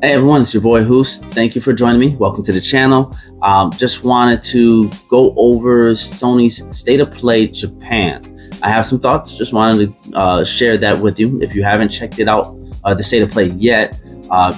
Hey everyone, it's your boy Hoos. Thank you for joining me. Welcome to the channel. Just wanted to go over Sony's State of Play Japan. I have some thoughts. Just wanted to share that with you. If you haven't checked it out, the State of Play yet,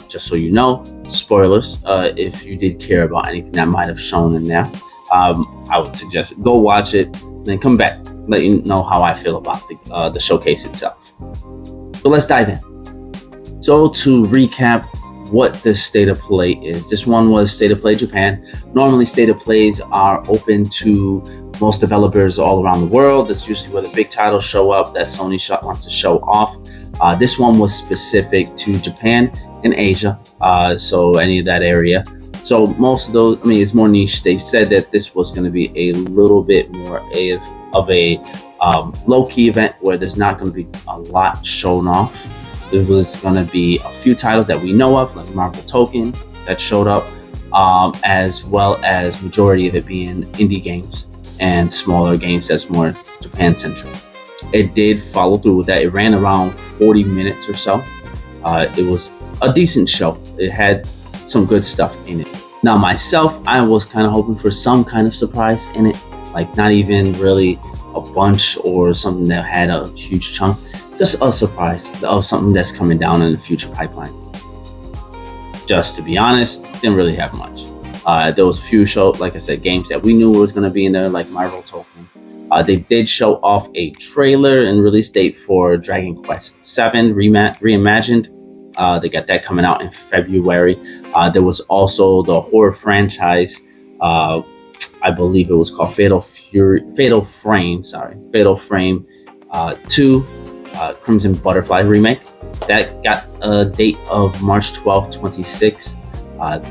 just so you know, spoilers. If you did care about anything that might have shown in there, I would suggest go watch it, then come back, let you know how I feel about the showcase itself. So let's dive in. So to recap what the State of Play is. This one was State of Play Japan. Normally State of Plays are open to most developers all around the world. That's usually where the big titles show up that Sony wants to show off. This one was specific to Japan and Asia, so any of that area. So most of those, it's more niche. They said that this was going to be a little bit more of a low-key event where there's not going to be a lot shown off. There was going to be a few titles that we know of, like Marvel Token, that showed up, as well as majority of it being indie games and smaller games that's more Japan-centric. It did follow through with that. It ran around 40 minutes or so. It was a decent show. It had some good stuff in it. Now, myself, I was kind of hoping for some kind of surprise in it, like not even really a bunch or something that had a huge chunk. Just a surprise of something that's coming down in the future pipeline. Just to be honest, didn't really have much. There was a few like I said, games that we knew was going to be in there, like Marvel Token. They did show off a trailer and release date for Dragon Quest VII Reimagined. They got that coming out in February. There was also the horror franchise. I believe it was called Fatal Frame II Crimson Butterfly Remake. That got a date of March 12th, 26.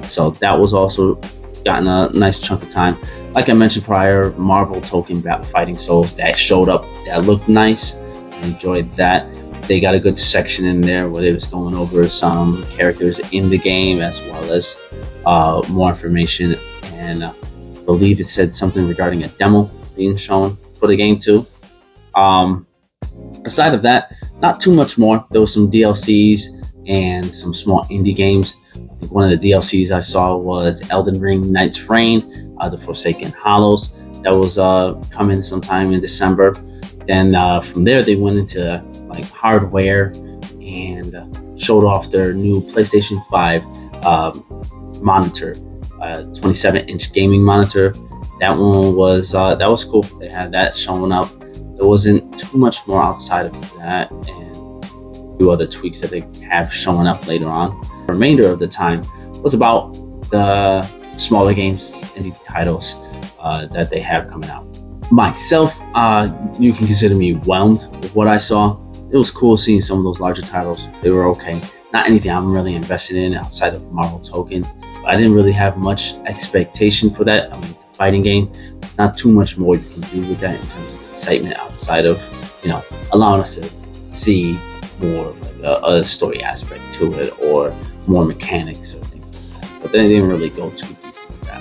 So that was also gotten a nice chunk of time. Like I mentioned prior, Marvel Token Fighting Souls, that showed up. That looked nice. I enjoyed that. They got a good section in there where they was going over some characters in the game, as well as more information. And I believe it said something regarding a demo being shown for the game too. Aside of that, not too much more. There was some DLCs and some small indie games. I think one of the DLCs I saw was Elden Ring Nightreign, The Forsaken Hollows. That was coming sometime in December. Then from there, they went into like hardware and showed off their new PlayStation 5 monitor, 27-inch gaming monitor. That one was that was cool. They had that showing up. There wasn't too much more outside of that, and a few other tweaks that they have showing up later on. The remainder of the time was about the smaller games, indie titles that they have coming out. Myself, you can consider me whelmed with what I saw. It was cool seeing some of those larger titles. They were okay. Not anything I'm really invested in outside of Marvel Token. But I didn't really have much expectation for that. It's a fighting game. There's not too much more you can do with that in terms of excitement outside of, allowing us to see more of like a story aspect to it or more mechanics or things like that. But they didn't really go too deep into that.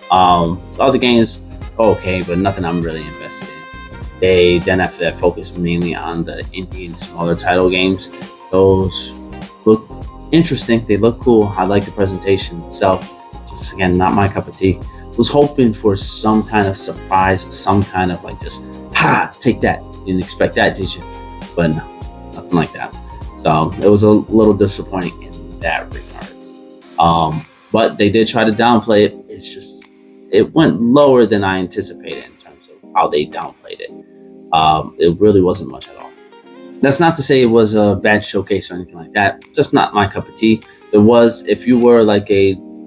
The other games, okay, but nothing I'm really invested in. They then after that focused mainly on the indie and smaller title games. Those look interesting. They look cool. I like the presentation itself. Just again, not my cup of tea. Was hoping for some kind of surprise, some kind of like just take that. You didn't expect that, did you? But no, nothing like that. So it was a little disappointing in that regards. But they did try to downplay it. It's just it went lower than I anticipated in terms of how they downplayed it. It really wasn't much at all. That's not to say it was a bad showcase or anything like that. Just not my cup of tea. It was, if you were like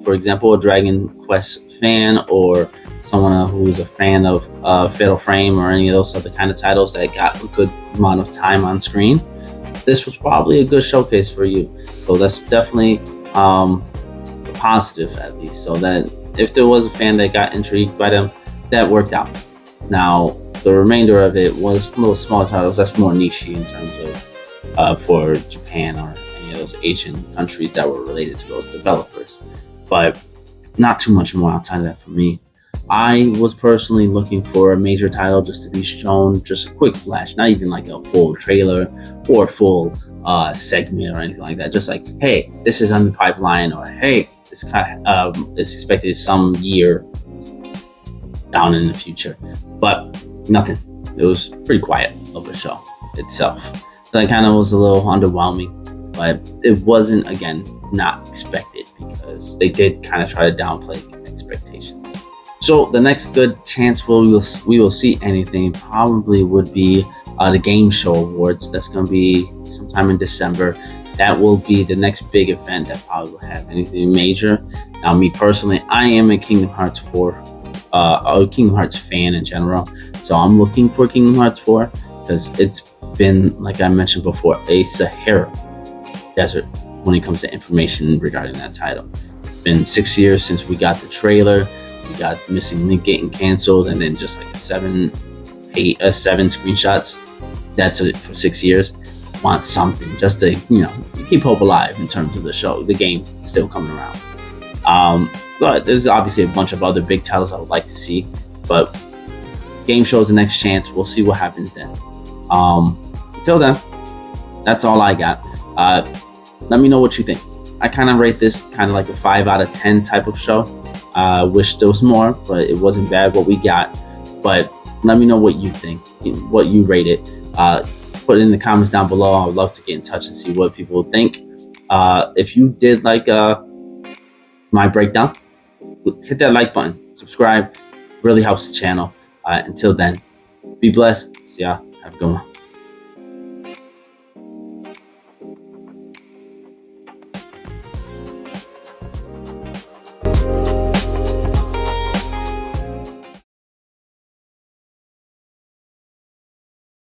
for example, a Dragon Quest fan or someone who is a fan of Fatal Frame or any of those other kind of titles that got a good amount of time on screen, this was probably a good showcase for you. So that's definitely a positive, at least. So that if there was a fan that got intrigued by them, that worked out. Now, the remainder of it was little small titles. That's more niche in terms of for Japan or any of those Asian countries that were related to those developers. But not too much more outside of that for me. I was personally looking for a major title just to be shown, just a quick flash, not even like a full trailer or full segment or anything like that. Just like, hey, this is on the pipeline, or hey, this kind is expected some year down in the future. But nothing. It was pretty quiet of a show itself. So that kind of was a little underwhelming, but it wasn't, again, not expected, because they did kind of try to downplay expectations. So the next good chance we will see anything probably would be the Game Show Awards. That's going to be sometime in December. That will be the next big event that probably will have anything major. Now, me personally, I am a Kingdom Hearts 4, a Kingdom Hearts fan in general. So I'm looking for Kingdom Hearts 4 because it's been, like I mentioned before, a Sahara desert when it comes to information regarding that title. It's been 6 years since we got the trailer. We got Missing Link getting canceled, and then just like seven screenshots. That's it for 6 years. Want something just to, keep hope alive in terms of the show. The game still coming around. But there's obviously a bunch of other big titles I would like to see. But Game Show is the next chance. We'll see what happens then. Until then, that's all I got. Let me know what you think. I kind of rate this kind of like a 5 out of 10 type of show. Wish there was more, but it wasn't bad what we got. But let me know what you think, what you rate it. Put it in the comments down below. I would love to get in touch and see what people think. If you did like my breakdown, hit that like button, subscribe. Really helps the channel. Until then, be blessed. See ya. Have a good one.